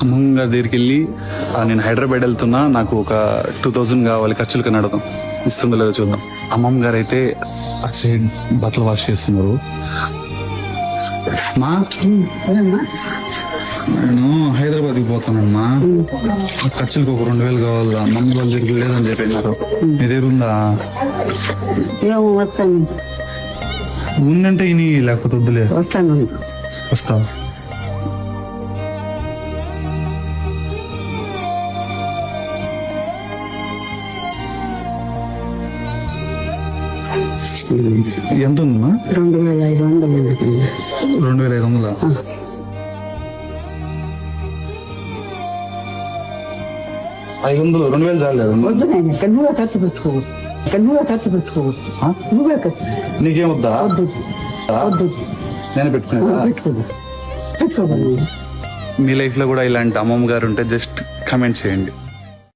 అమ్మమ్మ గారి దగ్గరికి వెళ్ళి నేను హైదరాబాద్ వెళ్తున్నా, నాకు ఒక 2000 కావాలి ఖర్చులకు అడగదాం. ఇస్తుందో లేదో చూద్దాం. అమ్మమ్మ గారు అయితే అటు సైడ్ బట్టలు వాష్ చేస్తున్నారు. మా నేను హైదరాబాద్ కి పోతానమ్మా, ఖర్చులకు ఒక 2000 కావాలా. మమ్మీ వాళ్ళ దగ్గర లేదని చెప్పినారు. మీ దగ్గర ఉందా? వస్తాను ఉందంటే ఇని, లేకపోతే వద్దులే. వస్తాను వస్తా. ఎంత ఉందమ్మా? 2500. 2500. 500, 2000 చాలేదు. వద్దు నేను ఇక్కడ నువ్వే ఖర్చు పెట్టుకోవచ్చు, ఇక్కడ నువ్వే ఖర్చు పెట్టుకోవచ్చు. నువ్వే ఖర్చు నీకేమొద్దా? వద్దు వద్దు నేను పెట్టుకున్నా. పెట్టుకోదు. మీ లైఫ్ లో కూడా ఇలాంటి అమ్మమ్మ గారు ఉంటే జస్ట్ కమెంట్ చేయండి.